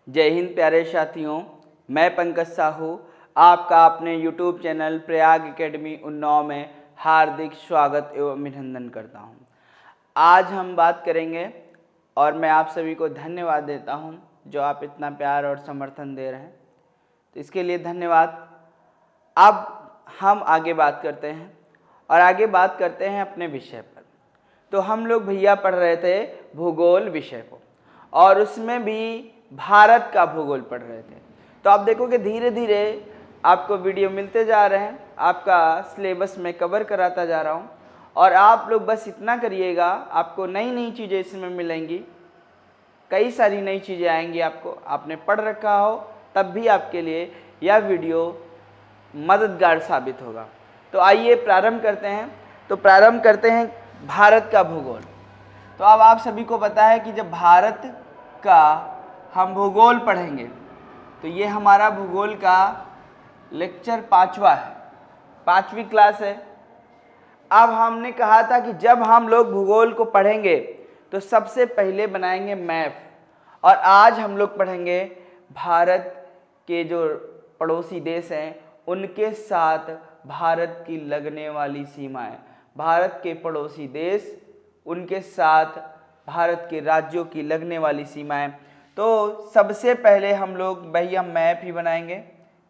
जय हिंद प्यारे साथियों, मैं पंकज साहू आपका अपने YouTube channel Prayag academy Unnao में हार्दिक स्वागत एवं अभिनंदन करता हूं। आज हम बात करेंगे और मैं आप सभी को धन्यवाद देता हूं जो आप इतना प्यार और समर्थन दे रहे हैं, तो इसके लिए धन्यवाद। अब हम आगे बात करते हैं और आगे बात करते हैं अपने विषय पर। तो हम लोग भैया पढ़ रहे थे भूगोल विषय को और उसमें भी भारत का भूगोल पढ़ रहे थे। तो आप देखोगे धीरे धीरे आपको वीडियो मिलते जा रहे हैं, आपका सिलेबस में कवर कराता जा रहा हूं और आप लोग बस इतना करिएगा, आपको नई नई चीज़ें इसमें मिलेंगी, कई सारी नई चीज़ें आएंगी। आपने पढ़ रखा हो तब भी आपके लिए यह वीडियो मददगार साबित होगा। तो आइए प्रारंभ करते हैं। तो प्रारंभ करते हैं भारत का भूगोल। तो अब आप सभी को पता है कि जब भारत का हम भूगोल पढ़ेंगे तो ये हमारा भूगोल का लेक्चर 5वां है, 5वीं क्लास है। अब हमने कहा था कि जब हम लोग भूगोल को पढ़ेंगे तो सबसे पहले बनाएंगे मैप, और आज हम लोग पढ़ेंगे भारत के जो पड़ोसी देश हैं उनके साथ भारत की लगने वाली सीमाएं, भारत के पड़ोसी देश उनके साथ भारत के राज्यों की लगने वाली सीमाएं। तो सबसे पहले हम लोग भैया मैप ही बनाएंगे।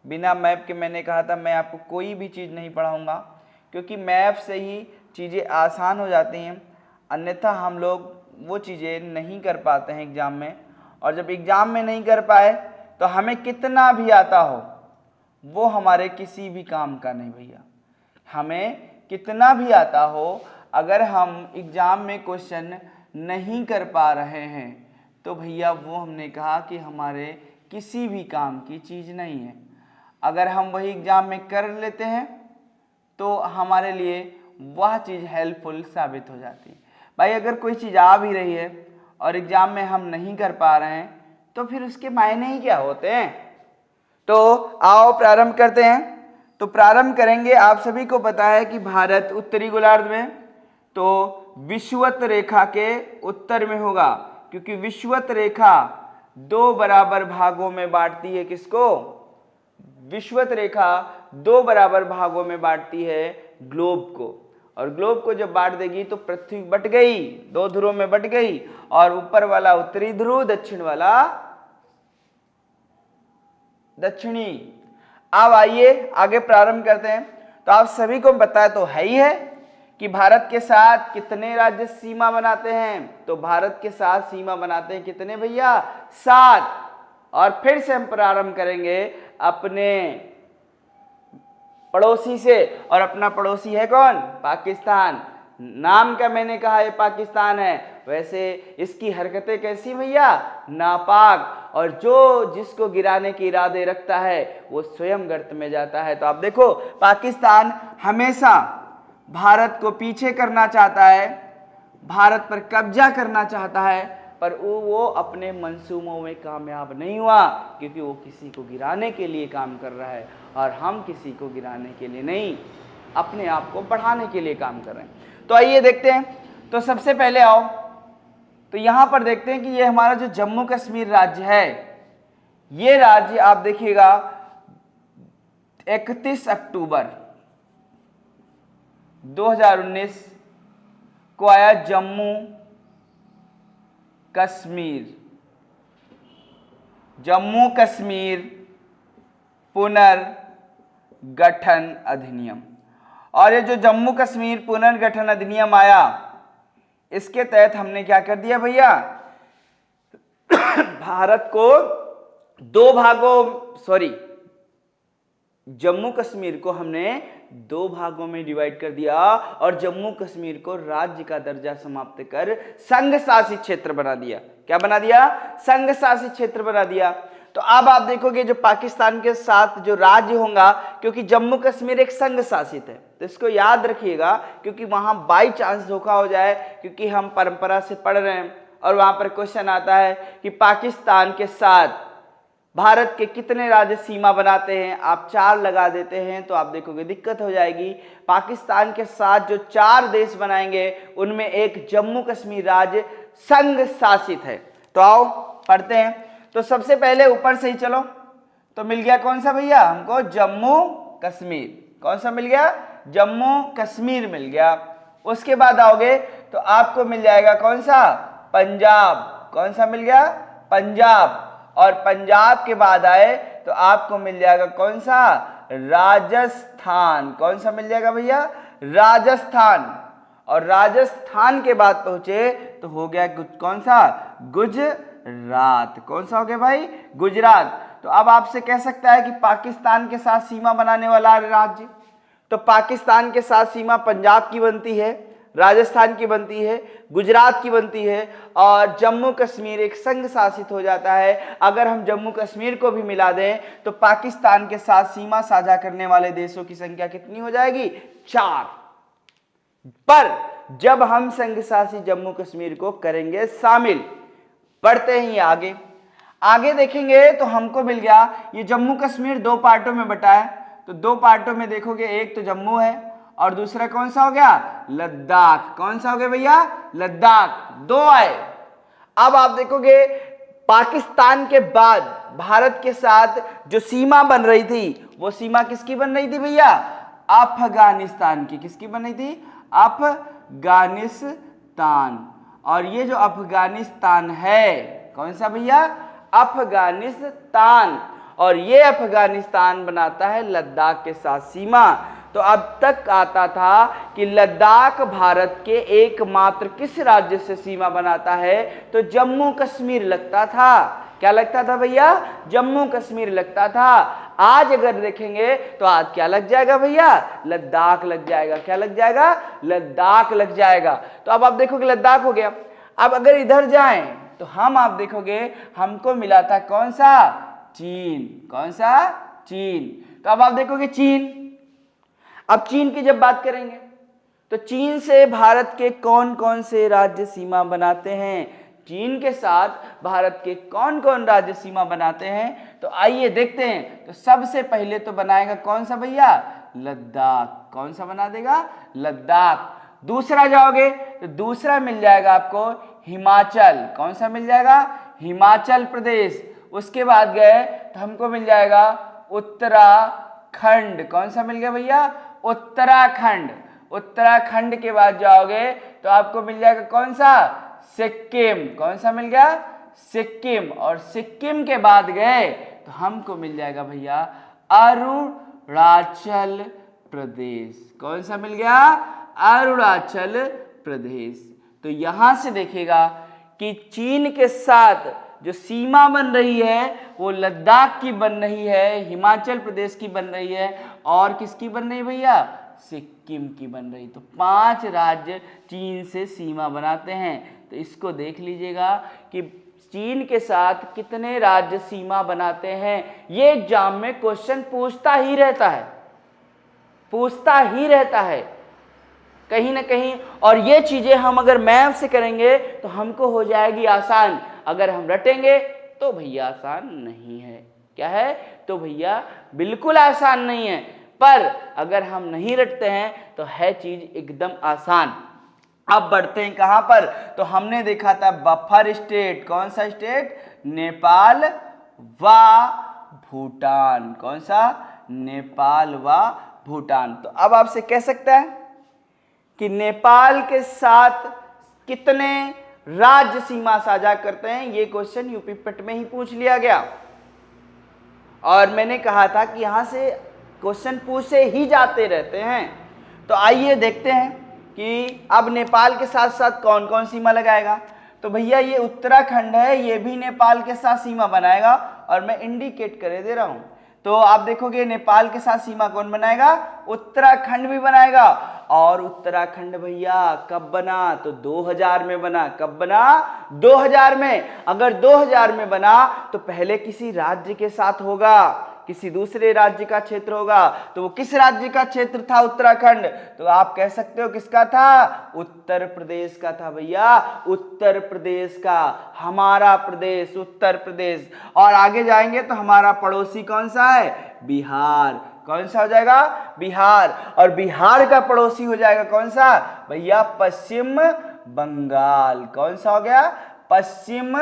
बिना मैप के मैंने कहा था मैं आपको कोई भी चीज़ नहीं पढ़ाऊंगा, क्योंकि मैप से ही चीज़ें आसान हो जाती हैं, अन्यथा हम लोग वो चीज़ें नहीं कर पाते हैं एग्ज़ाम में। और जब एग्ज़ाम में नहीं कर पाए तो हमें कितना भी आता हो वो हमारे किसी भी काम का नहीं भैया। हमें कितना भी आता हो, अगर हम एग्ज़ाम में क्वेश्चन नहीं कर पा रहे हैं तो भैया वो हमने कहा कि हमारे किसी भी काम की चीज़ नहीं है। अगर हम वही एग्ज़ाम में कर लेते हैं तो हमारे लिए वह चीज़ हेल्पफुल साबित हो जाती है। भाई अगर कोई चीज़ आ भी रही है और एग्ज़ाम में हम नहीं कर पा रहे हैं तो फिर उसके मायने ही क्या होते हैं। तो आओ प्रारंभ करते हैं। तो प्रारंभ करेंगे, आप सभी को पता है कि भारत उत्तरी गोलार्ध में तो विषुवत रेखा के उत्तर में होगा, क्योंकि विषुवत रेखा 2 बराबर भागों में बांटती है। किसको? विषुवत रेखा 2 बराबर भागों में बांटती है ग्लोब को, और ग्लोब को जब बांट देगी तो पृथ्वी बट गई, 2 ध्रुवों में बट गई, और ऊपर वाला उत्तरी ध्रुव, दक्षिण वाला दक्षिणी। अब आइए आगे प्रारंभ करते हैं। तो आप सभी को पता तो है ही है कि भारत के साथ कितने राज्य सीमा बनाते हैं। तो भारत के साथ सीमा बनाते हैं कितने भैया? 7। और फिर से हम प्रारंभ करेंगे अपने पड़ोसी से, और अपना पड़ोसी है कौन? पाकिस्तान। नाम का मैंने कहा ये पाकिस्तान है, वैसे इसकी हरकतें कैसी भैया? नापाक, और जो जिसको गिराने के इरादे रखता है वो स्वयं गर्त में जाता है। तो आप देखो पाकिस्तान हमेशा भारत को पीछे करना चाहता है, भारत पर कब्जा करना चाहता है, पर वो अपने मंसूबों में कामयाब नहीं हुआ, क्योंकि वो किसी को गिराने के लिए काम कर रहा है, और हम किसी को गिराने के लिए नहीं, अपने आप को बढ़ाने के लिए काम कर रहे हैं। तो आइए देखते हैं। तो सबसे पहले आओ, तो यहां पर देखते हैं कि ये हमारा जो जम्मू कश्मीर राज्य है, ये राज्य आप देखिएगा 31 अक्टूबर 2019 को आया जम्मू कश्मीर, जम्मू कश्मीर पुनर्गठन अधिनियम। और ये जो जम्मू कश्मीर पुनर्गठन अधिनियम आया, इसके तहत हमने क्या कर दिया भैया? भारत को 2 भागों, जम्मू कश्मीर को हमने 2 भागों में डिवाइड कर दिया, और जम्मू कश्मीर को राज्य का दर्जा समाप्त कर संघ शासित क्षेत्र बना दिया। क्या बना दिया? संघ शासित क्षेत्र बना दिया। तो अब आप देखोगे जो पाकिस्तान के साथ जो राज्य होगा, क्योंकि जम्मू कश्मीर एक संघ शासित है, तो इसको याद रखिएगा, क्योंकि वहां बाई चांस धोखा हो जाए, क्योंकि हम परंपरा से पढ़ रहे हैं और वहां पर क्वेश्चन आता है कि पाकिस्तान के साथ भारत के कितने राज्य सीमा बनाते हैं, आप 4 लगा देते हैं तो आप देखोगे दिक्कत हो जाएगी। पाकिस्तान के साथ जो 4 देश बनाएंगे उनमें एक जम्मू कश्मीर राज्य संघ शासित है। तो आओ पढ़ते हैं। तो सबसे पहले ऊपर से ही चलो, तो मिल गया कौन सा भैया हमको, जम्मू कश्मीर। कौन सा मिल गया, जम्मू कश्मीर मिल गया। उसके बाद आओगे तो आपको मिल जाएगा कौन सा, पंजाब। कौन सा मिल गया, पंजाब। और पंजाब के बाद आए तो आपको मिल जाएगा कौन सा, राजस्थान। कौन सा मिल जाएगा भैया, राजस्थान। और राजस्थान के बाद पहुंचे तो हो गया कौन सा, गुजरात। कौन सा हो गया भाई, गुजरात। तो अब आपसे कह सकता है कि पाकिस्तान के साथ सीमा बनाने वाला राज्य, तो पाकिस्तान के साथ सीमा पंजाब की बनती है, राजस्थान की बनती है, गुजरात की बनती है, और जम्मू कश्मीर एक संघ शासित हो जाता है। अगर हम जम्मू कश्मीर को भी मिला दें तो पाकिस्तान के साथ सीमा साझा करने वाले देशों की संख्या कितनी हो जाएगी, 4। पर जब हम संघ शासित जम्मू कश्मीर को करेंगे शामिल, बढ़ते हैं आगे, आगे देखेंगे तो हमको मिल गया ये जम्मू कश्मीर 2 पार्टों में बटा है। तो 2 पार्टों में देखोगे, एक तो जम्मू है और दूसरा कौन सा हो गया, लद्दाख। कौन सा हो गया भैया, लद्दाख। 2 आए। अब आप देखोगे पाकिस्तान के बाद भारत के साथ जो सीमा बन रही थी, वो सीमा किसकी बन रही थी भैया, अफगानिस्तान की। किसकी बन रही थी, अफगानिस्तान। और ये जो अफगानिस्तान है, कौन सा भैया, अफगानिस्तान। और ये अफगानिस्तान बनाता है लद्दाख के साथ सीमा। तो अब तक आता था कि लद्दाख भारत के एकमात्र किस राज्य से सीमा बनाता है, तो जम्मू कश्मीर लगता था। क्या लगता था भैया, जम्मू कश्मीर लगता था। आज अगर देखेंगे तो आज क्या लग जाएगा भैया, लद्दाख लग जाएगा। क्या लग जाएगा, लद्दाख लग जाएगा। तो अब आप देखोगे लद्दाख हो गया। अब अगर इधर जाएं तो हम आप देखोगे हमको मिला था कौन सा, चीन। कौन सा, चीन। तो अब आप देखोगे चीन। अब चीन की जब बात करेंगे तो चीन से भारत के कौन कौन से राज्य सीमा बनाते हैं, चीन के साथ भारत के कौन कौन राज्य सीमा बनाते हैं, तो आइए देखते हैं। तो सबसे पहले तो बनाएगा कौन सा भैया, लद्दाख। कौन सा बना देगा, लद्दाख। दूसरा जाओगे तो दूसरा मिल जाएगा आपको हिमाचल। कौन सा मिल जाएगा, हिमाचल प्रदेश। उसके बाद गए तो हमको मिल जाएगा उत्तराखंड। कौन सा मिल गया भैया, उत्तराखंड। उत्तराखंड के बाद जाओगे तो आपको मिल जाएगा कौन सा, सिक्किम। कौन सा मिल गया, सिक्किम। और सिक्किम के बाद गए तो हमको मिल जाएगा भैया अरुणाचल प्रदेश। कौन सा मिल गया, अरुणाचल प्रदेश। तो यहां से देखेगा कि चीन के साथ जो सीमा बन रही है वो लद्दाख की बन रही है, हिमाचल प्रदेश की बन रही है, और किसकी बन रही है भैया, सिक्किम की बन रही। तो 5 राज्य चीन से सीमा बनाते हैं। तो इसको देख लीजिएगा कि चीन के साथ कितने राज्य सीमा बनाते हैं। ये एग्जाम में क्वेश्चन पूछता ही रहता है, पूछता ही रहता है कहीं ना कहीं। और ये चीजें हम अगर मैप से करेंगे तो हमको हो जाएगी आसान, अगर हम रटेंगे तो भैया आसान नहीं है। क्या है, तो भैया बिल्कुल आसान नहीं है। पर अगर हम नहीं रटते हैं तो है चीज एकदम आसान। अब बढ़ते हैं कहां पर, तो हमने देखा था बफर स्टेट। कौन सा स्टेट, नेपाल व भूटान। कौन सा, नेपाल व भूटान। तो अब आपसे कह सकता है कि नेपाल के साथ कितने राज्य सीमा साझा करते हैं, ये क्वेश्चन यूपी पट में ही पूछ लिया गया। और मैंने कहा था कि यहां से क्वेश्चन पूछे ही जाते रहते हैं। तो आइए देखते हैं कि अब नेपाल के साथ साथ कौन कौन सीमा लगाएगा। तो भैया ये उत्तराखंड है, ये भी नेपाल के साथ सीमा बनाएगा, और मैं इंडिकेट करे दे रहा हूं। तो आप देखोगे नेपाल के साथ सीमा कौन बनाएगा, उत्तराखंड भी बनाएगा। और उत्तराखंड भैया कब बना, तो 2000 में बना। कब बना, 2000 में। अगर 2000 में बना तो पहले किसी राज्य के साथ होगा, किसी दूसरे राज्य का क्षेत्र होगा। तो वो किस राज्य का क्षेत्र था, उत्तराखंड। तो आप कह सकते हो किसका था, उत्तर प्रदेश का था भैया, उत्तर प्रदेश का। हमारा प्रदेश उत्तर प्रदेश। और आगे जाएंगे तो हमारा पड़ोसी कौन सा है, बिहार। कौन सा हो जाएगा, बिहार। और बिहार का पड़ोसी हो जाएगा कौन सा भैया, पश्चिम बंगाल। कौन सा हो गया, पश्चिम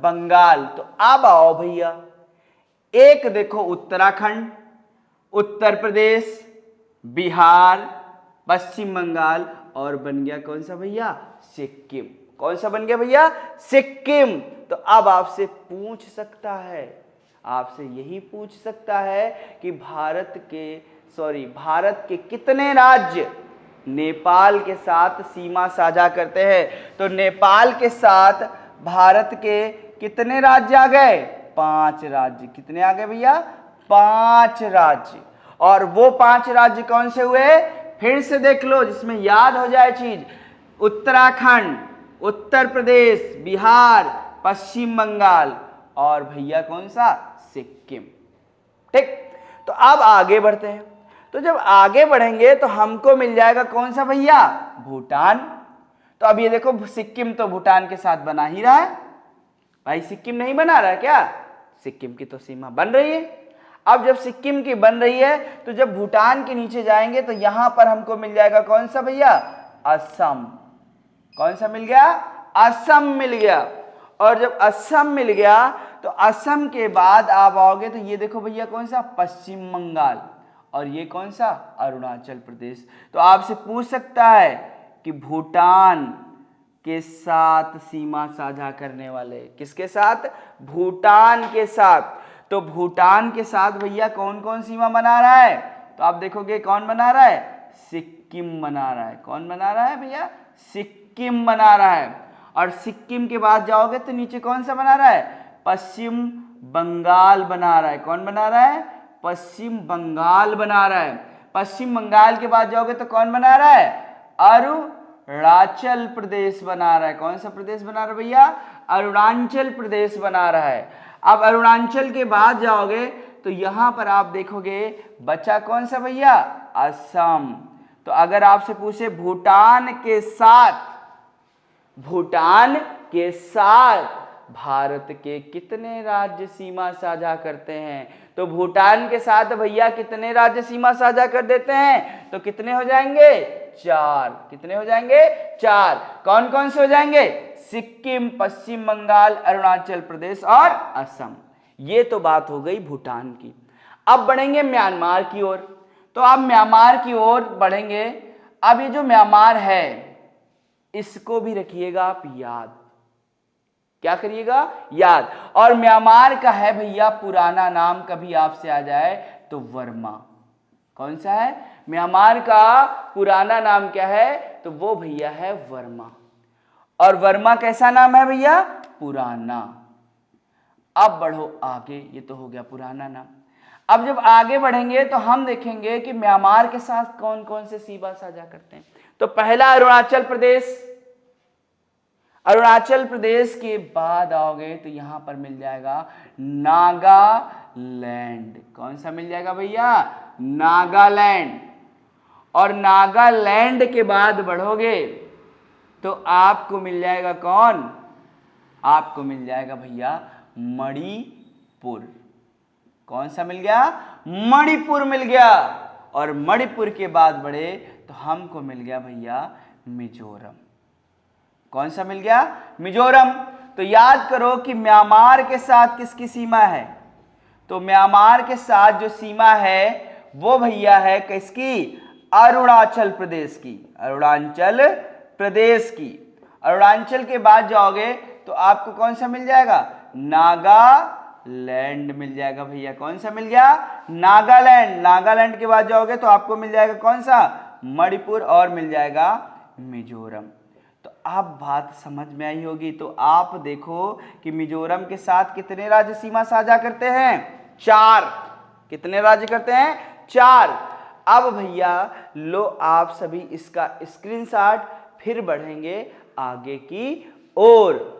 बंगाल। तो अब आओ भैया, एक देखो उत्तराखंड, उत्तर प्रदेश, बिहार, पश्चिम बंगाल, और बन गया कौन सा भैया, सिक्किम। कौन सा बन गया भैया, सिक्किम। तो अब आपसे पूछ सकता है, आपसे यही पूछ सकता है कि भारत के कितने राज्य नेपाल के साथ सीमा साझा करते हैं। तो नेपाल के साथ भारत के कितने राज्य आ गए, 5 राज्य। कितने आ गए भैया, 5 राज्य। और वो 5 राज्य कौन से हुए, फिर से देख लो जिसमें याद हो जाए चीज, उत्तराखंड, उत्तर प्रदेश, बिहार, पश्चिम बंगाल, और भैया कौन सा, सिक्किम। ठीक, तो अब आगे बढ़ते हैं। तो जब आगे बढ़ेंगे तो हमको मिल जाएगा कौन सा भैया, भूटान। तो अब ये देखो, सिक्किम तो भूटान के साथ बना ही रहा है भाई, सिक्किम नहीं बना रहा है क्या, सिक्किम की तो सीमा बन रही है। अब जब सिक्किम की बन रही है तो जब भूटान के नीचे जाएंगे तो यहां पर हमको मिल जाएगा कौन सा भैया, असम। कौन सा मिल गया, असम मिल गया। और जब असम मिल गया तो असम के बाद आप आओगे तो ये देखो भैया कौन सा, पश्चिम बंगाल, और ये कौन सा, अरुणाचल प्रदेश। तो आपसे पूछ सकता है कि भूटान के साथ सीमा साझा करने वाले, किसके साथ, भूटान के साथ। तो भूटान के साथ भैया कौन कौन सीमा बना रहा है, तो आप देखोगे कौन बना रहा है, सिक्किम बना रहा है। कौन बना रहा है भैया, सिक्किम बना रहा है। और सिक्किम के बाद जाओगे तो नीचे कौन सा बना रहा है, पश्चिम बंगाल बना रहा है। कौन बना रहा है, पश्चिम बंगाल बना रहा है। पश्चिम बंगाल के बाद जाओगे तो कौन बना रहा है, अरुणाचल प्रदेश बना रहा है। कौन सा प्रदेश बना रहा है भैया, अरुणाचल प्रदेश बना रहा है। अब अरुणाचल के बाद जाओगे तो यहां पर आप देखोगे बचा कौन सा भैया, असम। तो अगर आपसे पूछे भूटान के साथ भारत के कितने राज्य सीमा साझा करते हैं, तो भूटान के साथ भैया कितने राज्य सीमा साझा कर देते हैं, तो कितने हो जाएंगे, 4। कितने हो जाएंगे, 4। कौन कौन से हो जाएंगे, सिक्किम, पश्चिम बंगाल, अरुणाचल प्रदेश और असम। ये तो बात हो गई भूटान की। अब बढ़ेंगे म्यांमार की ओर। तो अब म्यांमार की ओर बढ़ेंगे। अब ये जो म्यांमार है इसको भी रखिएगा आप याद। क्या करिएगा, याद। और म्यांमार का है भैया पुराना नाम, कभी आपसे आ जाए तो वर्मा। कौन सा है, म्यांमार का पुराना नाम क्या है, तो वो भैया है वर्मा। और वर्मा कैसा नाम है भैया, पुराना। अब बढ़ो आगे, ये तो हो गया पुराना नाम। अब जब आगे बढ़ेंगे तो हम देखेंगे कि म्यांमार के साथ कौन कौन से सीमा साझा करते हैं। तो पहला अरुणाचल प्रदेश। अरुणाचल प्रदेश के बाद आओगे तो यहां पर मिल जाएगा नागालैंड। कौन सा मिल जाएगा भैया, नागालैंड। और नागालैंड के बाद बढ़ोगे तो आपको मिल जाएगा कौन, आपको मिल जाएगा भैया मणिपुर। कौन सा मिल गया, मणिपुर मिल गया। और मणिपुर के बाद बढ़े तो हमको मिल गया भैया मिजोरम। कौन सा मिल गया, मिजोरम। तो याद करो कि म्यांमार के साथ किसकी सीमा है, तो म्यांमार के साथ जो सीमा है वो भैया है किसकी, अरुणाचल प्रदेश की। अरुणाचल प्रदेश की। अरुणाचल के बाद जाओगे तो आपको कौन सा मिल जाएगा, नागालैंड मिल जाएगा भैया। कौन सा मिल गया, नागालैंड। नागालैंड के बाद जाओगे तो आपको मिल जाएगा कौन सा, मणिपुर, और मिल जाएगा मिजोरम। तो अब बात समझ में आई होगी। तो आप देखो कि मिजोरम के साथ कितने राज्य सीमा साझा करते हैं, 4। कितने राज्य करते हैं, 4। अब भैया लो आप सभी इसका स्क्रीनशॉट, फिर बढ़ेंगे आगे की ओर।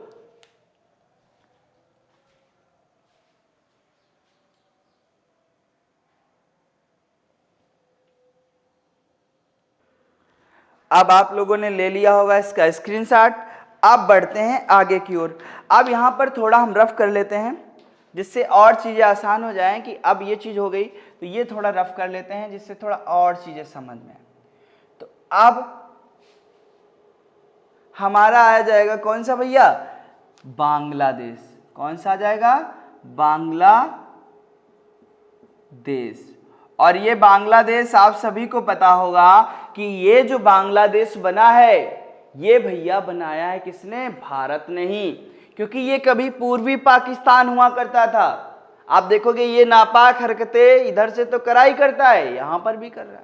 अब आप लोगों ने ले लिया होगा इसका स्क्रीनशॉट। अब बढ़ते हैं आगे की ओर। अब यहाँ पर थोड़ा हम रफ कर लेते हैं जिससे और चीज़ें आसान हो जाएं कि अब ये चीज़ हो गई तो ये थोड़ा रफ कर लेते हैं जिससे थोड़ा और चीज़ें समझ में आए। तो अब हमारा आ जाएगा कौन सा भैया, बांग्लादेश। कौन सा आ जाएगा? बांग्लादेश। और ये बांग्लादेश आप सभी को पता होगा कि ये जो बांग्लादेश बना है ये भैया बनाया है किसने? भारत ने ही, क्योंकि ये कभी पूर्वी पाकिस्तान हुआ करता था। आप देखोगे ये नापाक हरकतें इधर से तो करा ही करता है, यहां पर भी कर रहा था।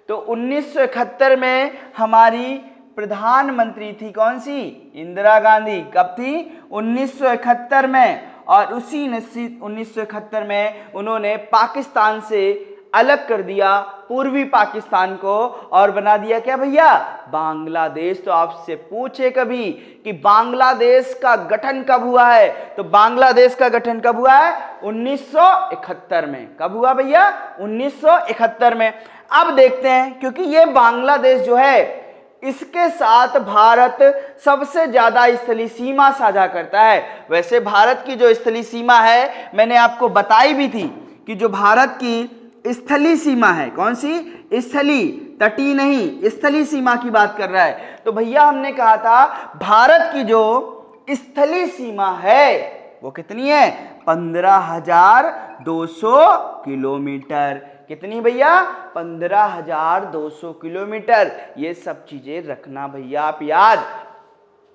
तो 1971 में हमारी प्रधानमंत्री थी कौन सी? इंदिरा गांधी। कब थी? 1971 में। और उसी 1971 में उन्होंने पाकिस्तान से अलग कर दिया पूर्वी पाकिस्तान को और बना दिया क्या भैया? बांग्लादेश। तो आपसे पूछे कभी कि बांग्लादेश का गठन कब हुआ है, तो बांग्लादेश का गठन कब हुआ है? 1971 में। कब हुआ भैया? 1971 में। अब देखते हैं, क्योंकि ये बांग्लादेश जो है इसके साथ भारत सबसे ज्यादा स्थलीय सीमा साझा करता है। वैसे भारत की जो स्थलीय सीमा है मैंने आपको बताई भी थी कि जो भारत की स्थलीय सीमा है, कौन सी? स्थलीय, तटीय नहीं, स्थलीय सीमा की बात कर रहा है। तो भैया हमने कहा था भारत की जो स्थलीय सीमा है वो कितनी है? 15,200 किलोमीटर। कितनी भैया? 15,200 किलोमीटर। ये सब चीजें रखना भैया आप याद,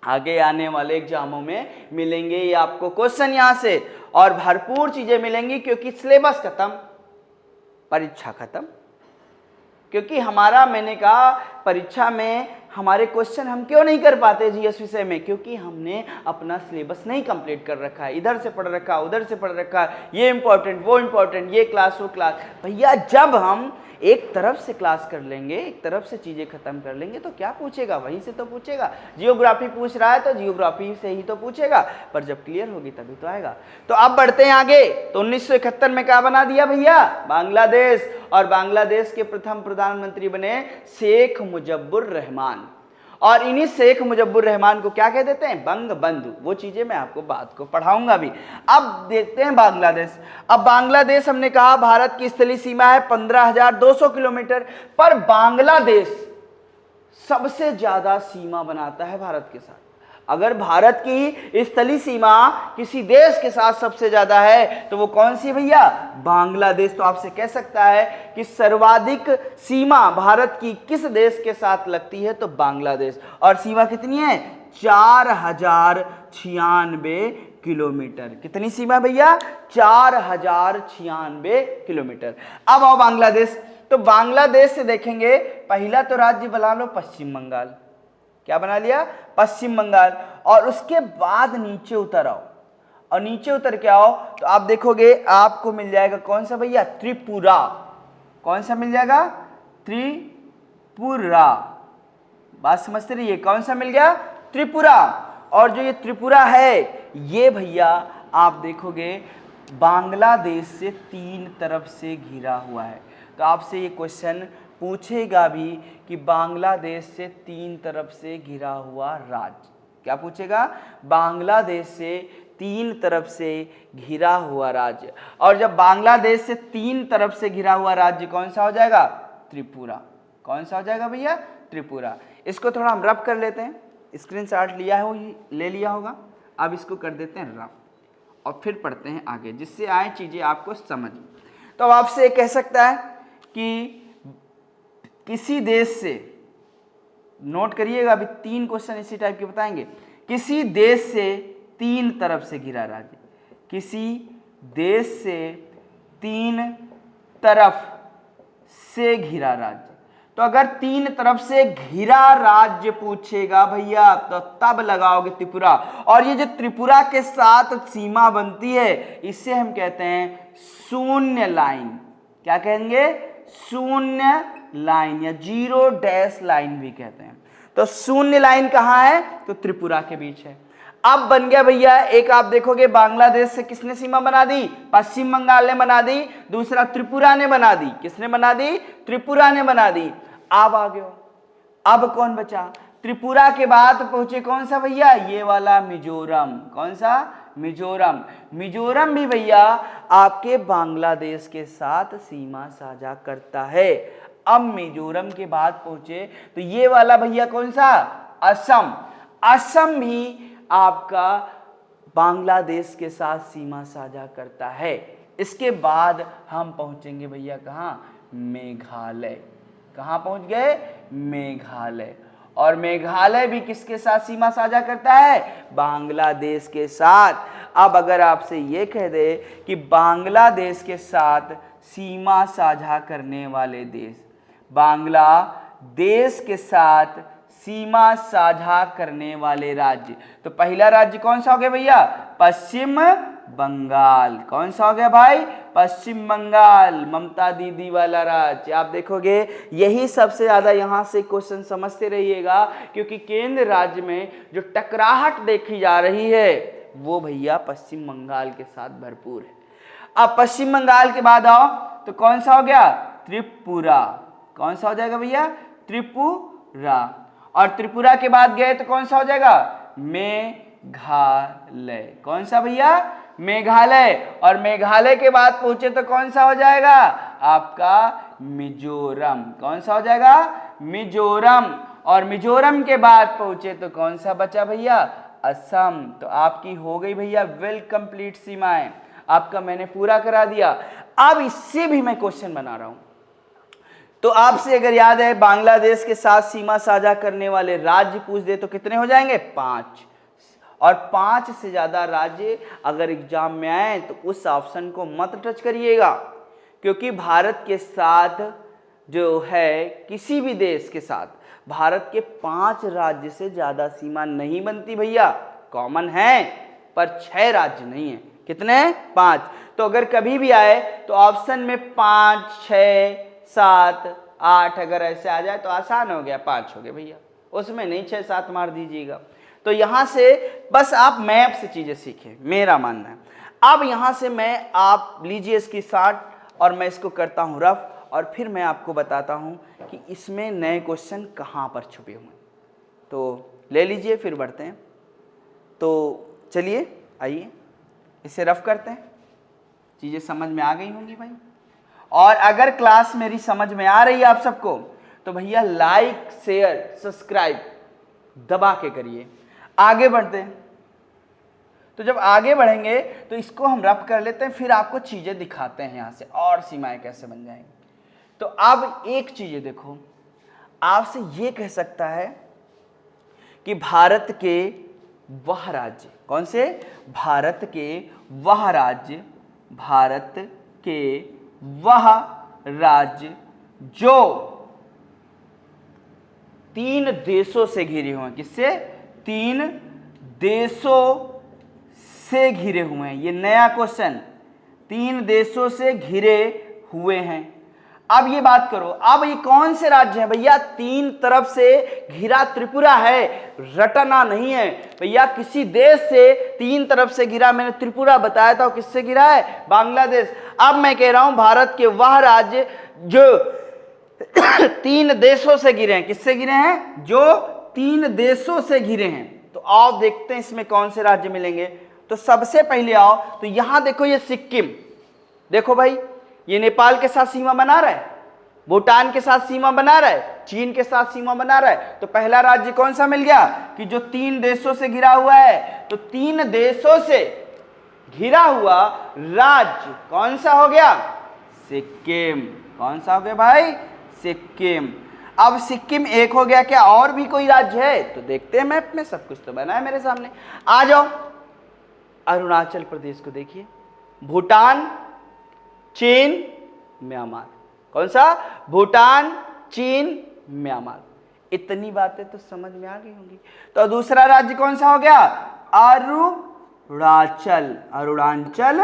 आगे आने वाले एग्जामों में मिलेंगे ये आपको क्वेश्चन यहां से, और भरपूर चीजें मिलेंगी, क्योंकि सिलेबस खत्म, परीक्षा खत्म। क्योंकि हमारा, मैंने कहा परीक्षा में हमारे क्वेश्चन हम क्यों नहीं कर पाते जीएस विषय में? क्योंकि हमने अपना सिलेबस नहीं कंप्लीट कर रखा है, इधर से पढ़ रखा है, उधर से पढ़ रखा है, ये इंपॉर्टेंट, वो इंपॉर्टेंट, ये क्लास, वो क्लास। भैया जब हम एक तरफ से क्लास कर लेंगे, एक तरफ से चीजें खत्म कर लेंगे, तो क्या पूछेगा? वहीं से तो पूछेगा। जियोग्राफी पूछ रहा है तो जियोग्राफी से ही तो पूछेगा, पर जब क्लियर होगी तभी तो आएगा। तो अब बढ़ते हैं आगे। तो 1971 में क्या बना दिया भैया? बांग्लादेश। और बांग्लादेश के प्रथम प्रधानमंत्री बने शेख मुजब्बुर रहमान। और इन्हीं शेख मुजब्बुर रहमान को क्या कह देते हैं? बंग बंधु। वो चीजें मैं आपको बात को पढ़ाऊंगा भी। अब देखते हैं बांग्लादेश। अब बांग्लादेश हमने कहा भारत की स्थलीय सीमा है 15,200 किलोमीटर, पर बांग्लादेश सबसे ज्यादा सीमा बनाता है भारत के साथ। अगर भारत की स्थलीय सीमा किसी देश के साथ सबसे ज्यादा है तो वो कौन सी भैया? बांग्लादेश। तो आपसे कह सकता है कि सर्वाधिक सीमा भारत की किस देश के साथ लगती है? तो बांग्लादेश। और सीमा कितनी है? 4,096 किलोमीटर। कितनी सीमा भैया? 4,096 किलोमीटर। अब आओ बांग्लादेश। तो बांग्लादेश से देखेंगे, पहला तो राज्य बना लो पश्चिम बंगाल। क्या बना लिया? पश्चिम बंगाल। और उसके बाद नीचे उतर आओ, और नीचे उतर के आओ तो आप देखोगे आपको मिल जाएगा कौन सा भैया? त्रिपुरा। कौन सा मिल जाएगा? त्रिपुरा। बात समझते रहिए, कौन सा मिल गया? त्रिपुरा। और जो ये त्रिपुरा है ये भैया आप देखोगे बांग्लादेश से 3 तरफ से घिरा हुआ है। तो आपसे ये क्वेश्चन पूछेगा भी कि बांग्लादेश से 3 तरफ से घिरा हुआ राज्य, क्या पूछेगा? बांग्लादेश से 3 तरफ से घिरा हुआ राज्य। और जब बांग्लादेश से 3 तरफ से घिरा हुआ राज्य कौन सा हो जाएगा? त्रिपुरा। कौन सा हो जाएगा भैया? त्रिपुरा। इसको थोड़ा हम रफ कर लेते हैं, स्क्रीनशॉट ले लिया होगा। अब इसको कर देते हैं रफ और फिर पढ़ते हैं आगे, जिससे आए चीजें आपको समझ। तो अब आपसे कह सकता है कि किसी देश से, नोट करिएगा, अभी 3 क्वेश्चन इसी टाइप के बताएंगे। किसी देश से 3 तरफ से घिरा राज्य, किसी देश से 3 तरफ से घिरा राज्य। तो अगर 3 तरफ से घिरा राज्य पूछेगा भैया तो तब लगाओगे त्रिपुरा। और ये जो त्रिपुरा के साथ सीमा बनती है इससे हम कहते हैं शून्य लाइन। क्या कहेंगे? शून्य लाइन या 0 डैश लाइन भी कहते हैं। तो शून्य लाइन कहाँ है? तो त्रिपुरा के बीच है। अब बन गया भैया एक, आप देखोगे बांग्लादेश से किसने सीमा बना दी? पश्चिम बंगाल ने बना दी। दूसरा त्रिपुरा ने बना दी। किसने बना दी? त्रिपुरा ने बना दी। अब आ गए, अब कौन बचा? त्रिपुरा के बाद पहुंचे कौन सा भैया? ये वाला मिजोरम। कौन सा? मिजोरम। मिजोरम भी भैया आपके बांग्लादेश के साथ सीमा साझा करता है। अब मिजोरम के बाद पहुंचे तो ये वाला भैया कौन सा? असम। असम भी आपका बांग्लादेश के साथ सीमा साझा करता है। इसके बाद हम पहुंचेंगे भैया कहाँ, मेघालय। कहाँ पहुंच गए, मेघालय। और मेघालय भी किसके साथ सीमा साझा करता है, बांग्लादेश के साथ। अब अगर आपसे ये कह दे कि बांग्लादेश के साथ सीमा साझा करने वाले देश, बांग्लादेश के साथ सीमा साझा करने वाले राज्य, तो पहला राज्य कौन सा हो गया भैया, पश्चिम बंगाल। कौन सा हो गया भाई, पश्चिम बंगाल, ममता दीदी वाला राज्य। आप देखोगे यही सबसे ज्यादा यहाँ से क्वेश्चन समझते रहिएगा, क्योंकि केंद्र राज्य में जो टकराहट देखी जा रही है वो भैया पश्चिम बंगाल के साथ भरपूर है। अब पश्चिम बंगाल के बाद आओ तो कौन सा हो गया, त्रिपुरा। कौन सा हो जाएगा भैया, त्रिपुरा। और त्रिपुरा के बाद गए तो कौन सा हो जाएगा, मेघालय। कौन सा भैया, मेघालय। और मेघालय के बाद पहुंचे तो कौन सा हो जाएगा आपका, मिजोरम। कौन सा हो जाएगा, मिजोरम। और मिजोरम के बाद पहुंचे तो कौन सा बचा भैया, असम। तो आपकी हो गई भैया वेल कंप्लीट सीमाएं, आपका मैंने पूरा करा दिया। अब इससे भी मैं क्वेश्चन बना रहा हूं, तो आपसे अगर याद है बांग्लादेश के साथ सीमा साझा करने वाले राज्य पूछ दे तो कितने हो जाएंगे, 5। और 5 से ज्यादा राज्य अगर एग्जाम में आए तो उस ऑप्शन को मत टच करिएगा, क्योंकि भारत के साथ जो है किसी भी देश के साथ भारत के 5 राज्य से ज्यादा सीमा नहीं बनती भैया। कॉमन है पर 6 राज्य नहीं है। कितने, 5। तो अगर कभी भी आए तो ऑप्शन में 5, 6, 7, 8 अगर ऐसे आ जाए तो आसान हो गया, 5 हो गए भैया, उसमें नहीं 6, 7 मार दीजिएगा। तो यहां से बस आप मैप से चीजें सीखें, मेरा मानना है। अब यहां से मैं, आप लीजिए इसकी शॉर्ट और मैं इसको करता हूं रफ, और फिर मैं आपको बताता हूं कि इसमें नए क्वेश्चन कहां पर छुपे हुए हैं। तो ले लीजिए, फिर बढ़ते हैं। तो चलिए आइए इसे रफ करते हैं। चीजें समझ में आ गई होंगी भाई। और अगर क्लास मेरी समझ में आ रही है आप सबको तो भैया लाइक, शेयर, सब्सक्राइब दबा के करिए। आगे बढ़ते हैं। तो जब आगे बढ़ेंगे तो इसको हम रफ कर लेते हैं, फिर आपको चीजें दिखाते हैं यहां से और सीमाएं कैसे बन जाएंगी। तो अब एक चीज देखो, आपसे ये कह सकता है कि भारत के वह राज्य, कौन से, भारत के वह राज्य, भारत के वह राज्य जो 3 देशों से घिरे हुए हैं। किससे, 3 देशों से घिरे हुए हैं। ये नया क्वेश्चन, 3 देशों से घिरे हुए हैं। अब ये बात करो, अब ये कौन से राज्य हैं भैया, 3 तरफ से घिरा त्रिपुरा है, रटना नहीं है भैया। किसी देश से 3 तरफ से घिरा, मैंने त्रिपुरा बताया था, किससे घिरा है, बांग्लादेश। अब मैं कह रहा हूं भारत के वह राज्य जो 3 देशों से घिरे हैं। किससे घिरे हैं, जो 3 देशों से घिरे हैं। तो आओ देखते हैं इसमें कौन से राज्य मिलेंगे। तो सबसे पहले आओ तो यहां देखो, ये सिक्किम, देखो भाई ये नेपाल के साथ सीमा बना रहा है, भूटान के साथ सीमा बना रहा है, चीन के साथ सीमा बना रहा है। तो पहला राज्य कौन सा मिल गया कि जो 3 देशों से घिरा हुआ है। तो 3 देशों से घिरा हुआ राज्य कौन सा हो गया, सिक्किम। कौन सा हो गया भाई, सिक्किम। अब सिक्किम एक हो गया, क्या और भी कोई राज्य है, तो देखते हैं मैप में, सब कुछ तो बना है मेरे सामने। आ जाओ, अरुणाचल प्रदेश को देखिए, भूटान, चीन, म्यांमार। कौन सा, भूटान, चीन, म्यांमार। इतनी बातें तो समझ में आ गई होंगी। तो दूसरा राज्य कौन सा हो गया, अरुणाचल, अरुणाचल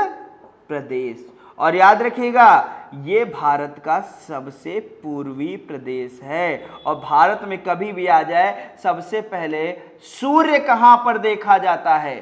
प्रदेश। और याद रखिएगा ये भारत का सबसे पूर्वी प्रदेश है, और भारत में कभी भी आ जाए सबसे पहले सूर्य कहां पर देखा जाता है,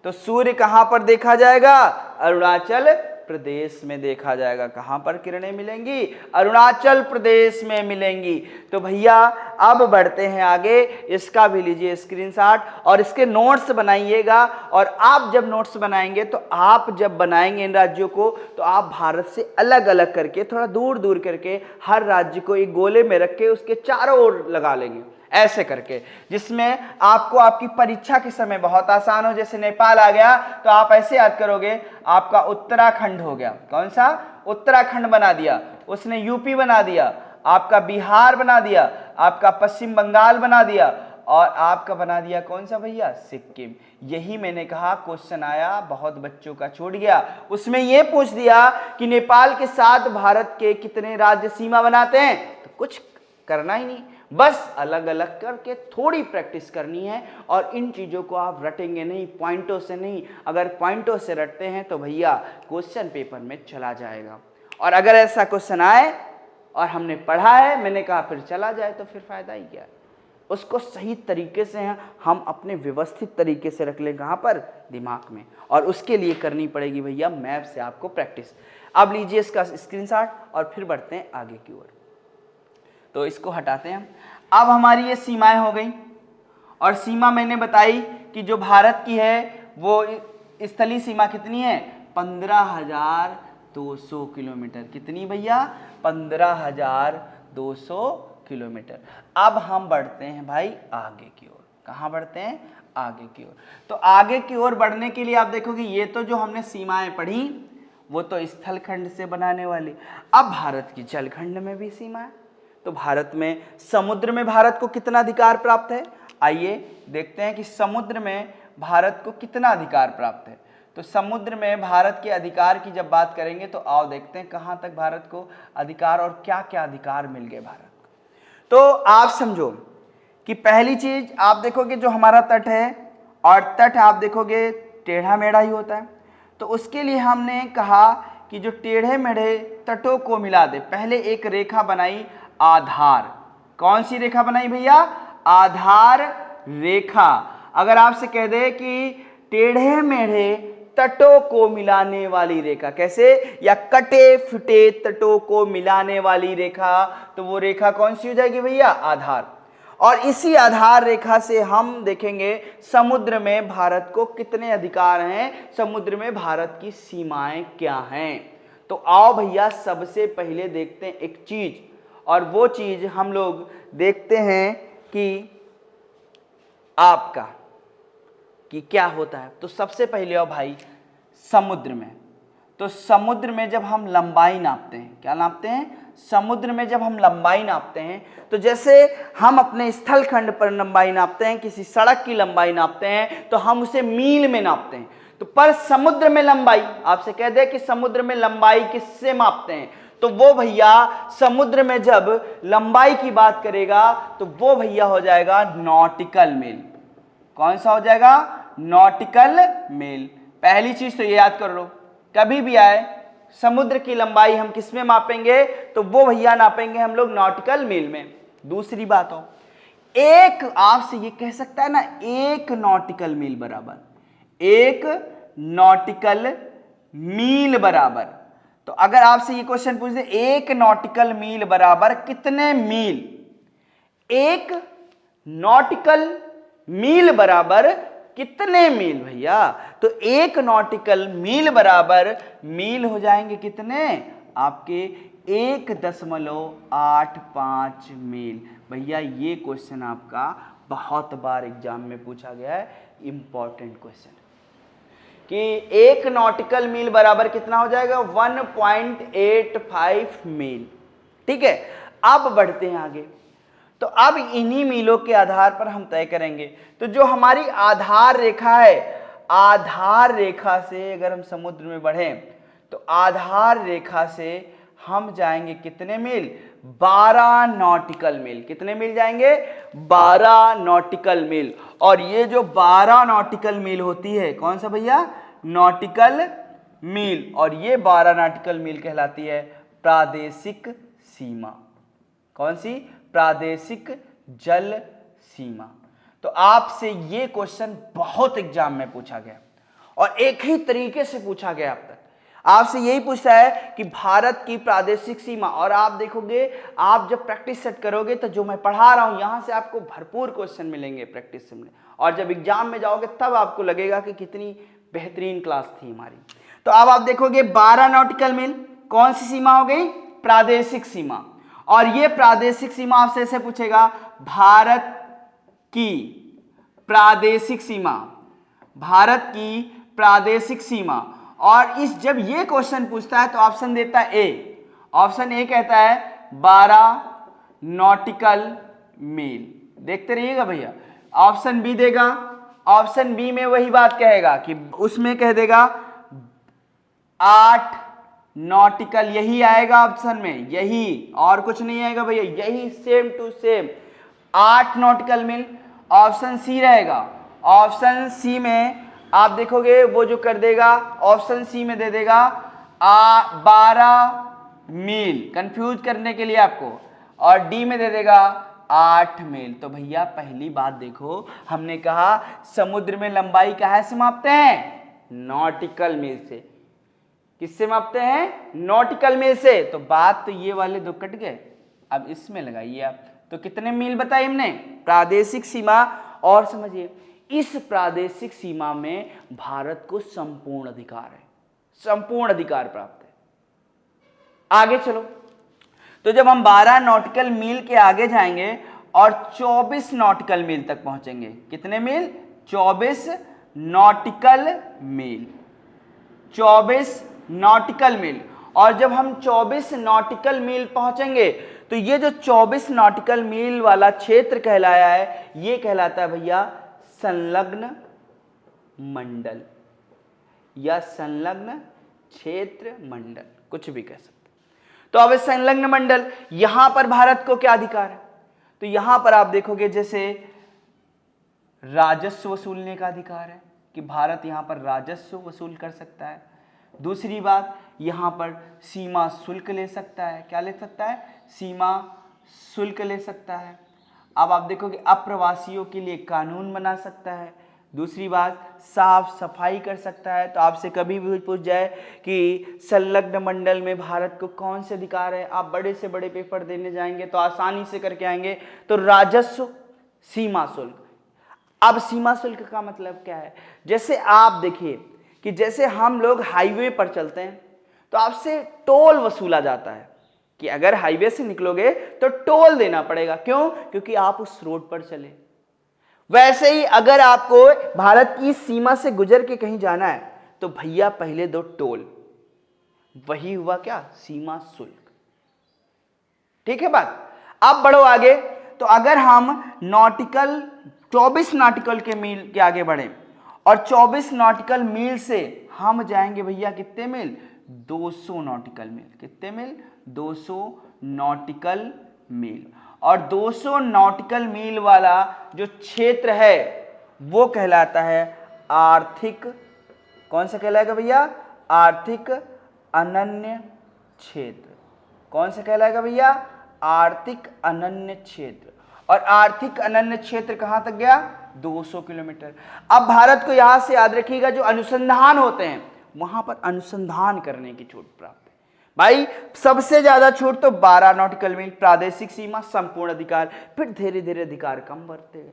तो सूर्य कहां पर देखा जाएगा, अरुणाचल प्रदेश में देखा जाएगा। कहां पर किरणें मिलेंगी, अरुणाचल प्रदेश में मिलेंगी। तो भैया अब बढ़ते हैं आगे, इसका भी लीजिए स्क्रीनशॉट और इसके नोट्स बनाइएगा। और आप जब नोट्स बनाएंगे तो आप जब बनाएंगे इन राज्यों को, तो आप भारत से अलग अलग करके, थोड़ा दूर दूर करके हर राज्य को एक गोले में रख के उसके चारों ओर लगा लेंगे। ऐसे करके, जिसमें आपको आपकी परीक्षा के समय बहुत आसान हो। जैसे नेपाल आ गया तो आप ऐसे याद करोगे, आपका उत्तराखंड हो गया, कौन सा? उत्तराखंड बना दिया उसने, यूपी बना दिया, आपका बिहार बना दिया, आपका पश्चिम बंगाल बना दिया, और आपका बना दिया कौन सा भैया? सिक्किम। यही मैंने कहा क्वेश्चन आया, बहुत बच्चों का छूट गया। उसमें यह पूछ दिया कि नेपाल के साथ भारत के कितने राज्य सीमा बनाते हैं, तो कुछ करना ही नहीं, बस अलग अलग करके थोड़ी प्रैक्टिस करनी है। और इन चीज़ों को आप रटेंगे नहीं, पॉइंटों से नहीं। अगर पॉइंटों से रटते हैं तो भैया क्वेश्चन पेपर में चला जाएगा, और अगर ऐसा क्वेश्चन आए और हमने पढ़ा है, मैंने कहा फिर चला जाए, तो फिर फायदा ही क्या है? उसको सही तरीके से हम अपने व्यवस्थित तरीके से रख लें, कहाँ पर? दिमाग में। और उसके लिए करनी पड़ेगी भैया मैप से आपको प्रैक्टिस। अब लीजिए इसका स्क्रीनशॉट और फिर बढ़ते हैं आगे की ओर। तो इसको हटाते हैं। अब हमारी ये सीमाएं हो गई, और सीमा मैंने बताई कि जो भारत की है वो स्थलीय सीमा कितनी है? 15,200 किलोमीटर। कितनी भैया? 15,200 किलोमीटर। अब हम बढ़ते हैं भाई आगे की ओर। कहाँ बढ़ते हैं? आगे की ओर। तो आगे की ओर बढ़ने के लिए आप देखोगे, ये तो जो हमने सीमाएं पढ़ी वो तो स्थल खंड से बनाने वाली। अब भारत की जलखंड में भी सीमा है। तो भारत में, समुद्र में भारत को कितना अधिकार प्राप्त है? आइए देखते हैं कि समुद्र में भारत को कितना अधिकार प्राप्त है। तो समुद्र में भारत के अधिकार की जब बात करेंगे तो आओ देखते हैं कहाँ तक भारत को अधिकार और क्या क्या अधिकार मिल गए भारत को। तो आप समझो कि पहली चीज आप देखोगे, जो हमारा तट है, और तट आप देखोगे टेढ़ा मेढ़ा ही होता है। तो उसके लिए हमने कहा कि जो टेढ़े मेढ़े तटों को मिला दे। पहले एक रेखा बनाई, आधार। कौन सी रेखा बनाई भैया? आधार रेखा। अगर आपसे कह दे कि टेढ़े मेढ़े तटों को मिलाने वाली रेखा, कैसे? या कटे फिटे तटों को मिलाने वाली रेखा, तो वो रेखा कौन सी हो जाएगी भैया? आधार। और इसी आधार रेखा से हम देखेंगे समुद्र में भारत को कितने अधिकार हैं, समुद्र में भारत की सीमाएं क्या हैं। तो आओ भैया सबसे पहले देखते हैं एक चीज, और वो चीज हम लोग देखते हैं कि आपका कि क्या होता है। तो सबसे पहले आओ भाई समुद्र में। तो समुद्र में जब हम लंबाई नापते हैं, क्या नापते हैं? समुद्र में जब हम लंबाई नापते हैं, तो जैसे हम अपने स्थल खंड पर लंबाई नापते हैं, किसी सड़क की लंबाई नापते हैं, तो हम उसे मील में नापते हैं। तो पर समुद्र में लंबाई, आपसे कह दे कि समुद्र में लंबाई किससे मापते हैं, तो वो भैया समुद्र में जब लंबाई की बात करेगा तो वो भैया हो जाएगा नॉटिकल मील। कौन सा हो जाएगा? नॉटिकल मील। पहली चीज तो ये याद कर लो, कभी भी आए समुद्र की लंबाई हम किस में मापेंगे, तो वो भैया नापेंगे हम लोग नॉटिकल मील में। दूसरी बात हो, एक आपसे ये कह सकता है ना, एक नॉटिकल मील बराबर, एक नॉटिकल मील बराबर। तो अगर आपसे ये क्वेश्चन पूछ दे एक नॉटिकल मील बराबर कितने मील, एक नॉटिकल मील बराबर कितने मील भैया, तो एक नॉटिकल मील बराबर मील हो जाएंगे कितने? आपके 1.85 मील। भैया ये क्वेश्चन आपका बहुत बार एग्जाम में पूछा गया है, इंपॉर्टेंट क्वेश्चन, कि एक नॉटिकल मील बराबर कितना हो जाएगा? 1.85 मील। ठीक है, अब बढ़ते हैं आगे। तो अब इन्हीं मीलों के आधार पर हम तय करेंगे। तो जो हमारी आधार रेखा है, आधार रेखा से अगर हम समुद्र में बढ़ें तो आधार रेखा से हम जाएंगे कितने मील? 12 नॉटिकल मील। कितने मील जाएंगे? 12 नॉटिकल मील। और ये जो 12 नॉटिकल मील होती है, कौन सा भैया? नॉटिकल मील। और ये 12 नॉटिकल मील कहलाती है प्रादेशिक सीमा। कौन सी? प्रादेशिक जल सीमा। तो आपसे ये क्वेश्चन बहुत एग्जाम में पूछा गया और एक ही तरीके से पूछा गया अब तक। आपसे यही पूछता है कि भारत की प्रादेशिक सीमा, और आप देखोगे आप जब प्रैक्टिस सेट करोगे तो जो मैं पढ़ा रहा हूं यहां से आपको भरपूर क्वेश्चन मिलेंगे प्रैक्टिस से, और जब एग्जाम में जाओगे तब आपको लगेगा कि कितनी बेहतरीन क्लास थी हमारी। तो अब आप देखोगे 12 नॉटिकल मील कौन सी सीमा हो गई? प्रादेशिक सीमा। और ये प्रादेशिक सीमा आपसे ऐसे पूछेगा, भारत की प्रादेशिक सीमा, भारत की प्रादेशिक सीमा। और इस जब ये क्वेश्चन पूछता है तो ऑप्शन देता है ए, ऑप्शन ए कहता है 12 नॉटिकल मील। देखते रहिएगा भैया। ऑप्शन बी देगा, ऑप्शन बी में वही बात कहेगा कि उसमें कह देगा 8 नॉटिकल, यही आएगा ऑप्शन में, यही, और कुछ नहीं आएगा भैया, यही same to same 8 nautical mile. Option C रहेगा। ऑप्शन सी में आप देखोगे वो जो कर देगा, ऑप्शन सी में दे देगा 12 मील, कंफ्यूज करने के लिए आपको, और डी में दे देगा 8 मील। तो भैया पहली बात देखो, हमने कहा समुद्र में लंबाई कहाँ से मापते हैं? नॉटिकल मील से। किससे मापते हैं? नॉटिकल मील से। तो बात तो ये वाले दो कट गए, अब इसमें लगाइए आप। तो कितने मील बताए हमने? प्रादेशिक सीमा। और समझिए, इस प्रादेशिक सीमा में भारत को संपूर्ण अधिकार है, संपूर्ण अधिकार प्राप्त है। आगे चलो, तो जब हम 12 नॉटिकल मील के आगे जाएंगे और 24 नॉटिकल मील तक पहुंचेंगे, कितने मील? 24 नॉटिकल मील, 24 नॉटिकल मील। और जब हम 24 नॉटिकल मील पहुंचेंगे तो ये जो 24 नॉटिकल मील वाला क्षेत्र कहलाया है, ये कहलाता है भैया संलग्न मंडल या संलग्न क्षेत्र मंडल, कुछ भी कह सकते। तो अब संलग्न मंडल, यहां पर भारत को क्या अधिकार है? तो यहां पर आप देखोगे जैसे राजस्व वसूलने का अधिकार है कि भारत यहां पर राजस्व वसूल कर सकता है। दूसरी बात, यहां पर सीमा शुल्क ले सकता है। क्या ले सकता है? सीमा शुल्क ले सकता है। अब आप देखोगे अप्रवासियों के लिए कानून बना सकता है। दूसरी बात, साफ सफाई कर सकता है। तो आपसे कभी भी पूछ जाए कि संलग्न मंडल में भारत को कौन से अधिकार है, आप बड़े से बड़े पेपर देने जाएंगे तो आसानी से करके आएंगे। तो राजस्व, सीमा शुल्क। अब सीमा शुल्क का मतलब क्या है? जैसे आप देखिए कि जैसे हम लोग हाईवे पर चलते हैं तो आपसे टोल वसूला जाता है कि अगर हाईवे से निकलोगे तो टोल देना पड़ेगा। क्यों? क्योंकि आप उस रोड पर चले। वैसे ही अगर आपको भारत की सीमा से गुजर के कहीं जाना है तो भैया पहले दो टोल, वही हुआ क्या? सीमा शुल्क। ठीक है बात। अब बढ़ो आगे, तो अगर हम नॉटिकल 24 नॉटिकल के मील के आगे बढ़े और 24 नॉटिकल मील से हम जाएंगे भैया कितने मील? 200 नॉटिकल मील। कितने मील? 200 नॉटिकल मील। और 200 नॉटिकल मील वाला जो क्षेत्र है वो कहलाता है आर्थिक, कौन सा कहलाएगा भैया? आर्थिक अनन्य क्षेत्र। कौन सा कहलाएगा भैया? आर्थिक अनन्य क्षेत्र। और आर्थिक अनन्य क्षेत्र कहां तक गया? 200 किलोमीटर। अब भारत को यहां से याद रखिएगा, जो अनुसंधान होते हैं वहां पर अनुसंधान करने की छूट प्राप्त है। भाई सबसे ज्यादा छूट तो 12 नॉटिकल मील, प्रादेशिक सीमा, संपूर्ण अधिकार। फिर धीरे धीरे अधिकार कम बढ़ते हैं,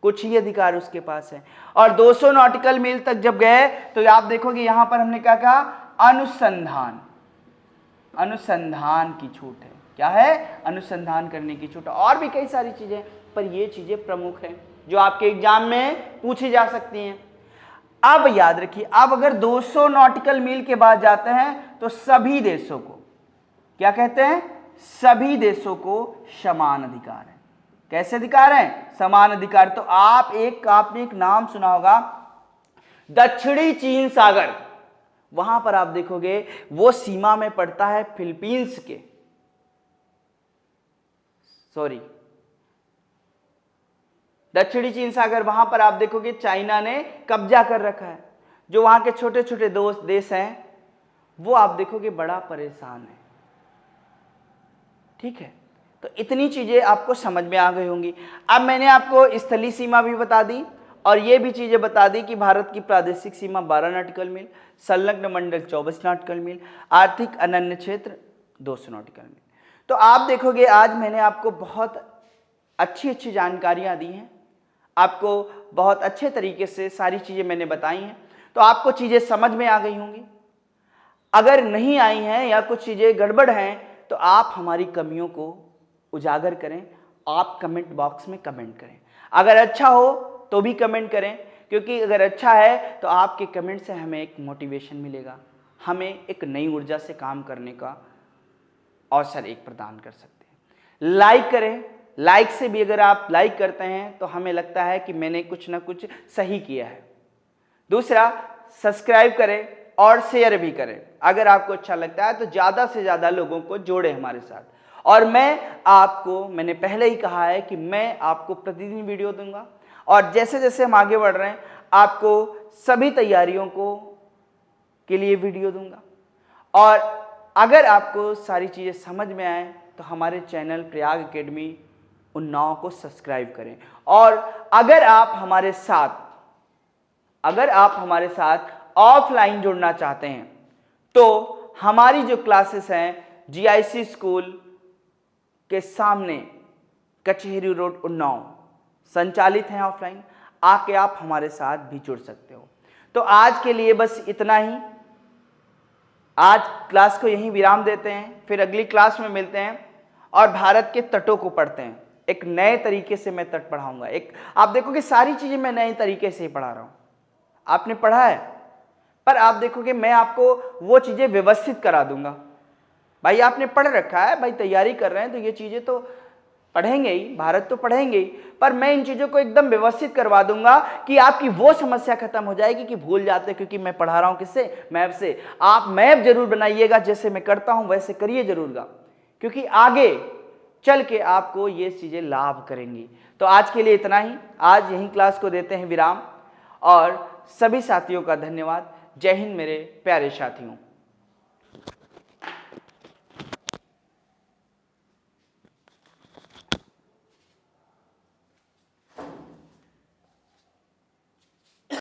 कुछ ही अधिकार उसके पास है। और 200 नॉटिकल मील तक जब गए तो आप देखोगे यहां पर हमने क्या कहा? अनुसंधान, अनुसंधान की छूट है। क्या है? अनुसंधान करने की छूट। और भी कई सारी चीजें, पर ये चीजें प्रमुख हैं जो आपके एग्जाम में पूछी जा सकती हैं। अब याद रखिए, अब अगर 200 नॉटिकल मील के बाद जाते हैं तो सभी देशों को क्या कहते हैं? सभी देशों को समान अधिकार है। कैसे अधिकार है? समान अधिकार। तो आपने एक नाम सुना होगा, दक्षिणी चीन सागर। वहां पर आप देखोगे वो सीमा में पड़ता है फिलीपींस के, सॉरी दक्षिणी चीन सागर, वहां पर आप देखोगे चाइना ने कब्जा कर रखा है। जो वहां के छोटे छोटे देश हैं वो आप देखोगे बड़ा परेशान है। ठीक है, तो इतनी चीजें आपको समझ में आ गई होंगी। अब मैंने आपको स्थलीय सीमा भी बता दी और ये भी चीजें बता दी कि भारत की प्रादेशिक सीमा 12 नॉटिकल मील, संलग्न मंडल 24 नॉटिकल मील, आर्थिक अनन्य क्षेत्र 200 नॉटिकल मील। तो आप देखोगे आज मैंने आपको बहुत अच्छी अच्छी जानकारियां दी हैं, आपको बहुत अच्छे तरीके से सारी चीजें मैंने बताई हैं, तो आपको चीजें समझ में आ गई होंगी। अगर नहीं आई हैं या कुछ चीजें गड़बड़ हैं तो आप हमारी कमियों को उजागर करें, आप कमेंट बॉक्स में कमेंट करें। अगर अच्छा हो तो भी कमेंट करें, क्योंकि अगर अच्छा है तो आपके कमेंट से हमें एक मोटिवेशन मिलेगा, हमें एक नई ऊर्जा से काम करने का अवसर एक प्रदान कर सकते हैं। लाइक करें, लाइक से भी अगर आप लाइक करते हैं तो हमें लगता है कि मैंने कुछ ना कुछ सही किया है। दूसरा, सब्सक्राइब करें और शेयर भी करें। अगर आपको अच्छा लगता है तो ज़्यादा से ज़्यादा लोगों को जोड़े हमारे साथ। और मैंने पहले ही कहा है कि मैं आपको प्रतिदिन वीडियो दूंगा, और जैसे जैसे हम आगे बढ़ रहे हैं आपको सभी तैयारियों के लिए वीडियो दूंगा। और अगर आपको सारी चीज़ें समझ में आए तो हमारे चैनल प्रयाग एकेडमी उन्नाव को सब्सक्राइब करें। और अगर आप हमारे साथ ऑफलाइन जुड़ना चाहते हैं तो हमारी जो क्लासेस हैं जीआईसी स्कूल के सामने कचहरी रोड उन्नाव संचालित हैं ऑफलाइन, आके आप हमारे साथ भी जुड़ सकते हो। तो आज के लिए बस इतना ही। आज क्लास को यहीं विराम देते हैं, फिर अगली क्लास में मिलते हैं और भारत के तटों को पढ़ते हैं। एक नए तरीके से मैं तट पढ़ाऊंगा। आप देखोगे सारी चीजें मैं नए तरीके से ही पढ़ा रहा हूं। आपने पढ़ा है, पर आप देखोगे मैं आपको वो चीजें व्यवस्थित करा दूंगा। भाई आपने पढ़ रखा है, भाई तैयारी कर रहे हैं तो ये चीजें तो पढ़ेंगे ही, भारत तो पढ़ेंगे ही, पर मैं इन चीजों को एकदम व्यवस्थित करवा दूंगा कि आपकी वो समस्या खत्म हो जाएगी कि भूल जाते, क्योंकि मैं पढ़ा रहा हूं किससे, मैप से। आप मैप जरूर बनाइएगा, जैसे मैं करता हूं वैसे करिए जरूरगा, क्योंकि आगे चल के आपको ये चीजें लाभ करेंगी। तो आज के लिए इतना ही। आज यहीं क्लास को देते हैं विराम, और सभी साथियों का धन्यवाद। जय हिंद मेरे प्यारे साथियों।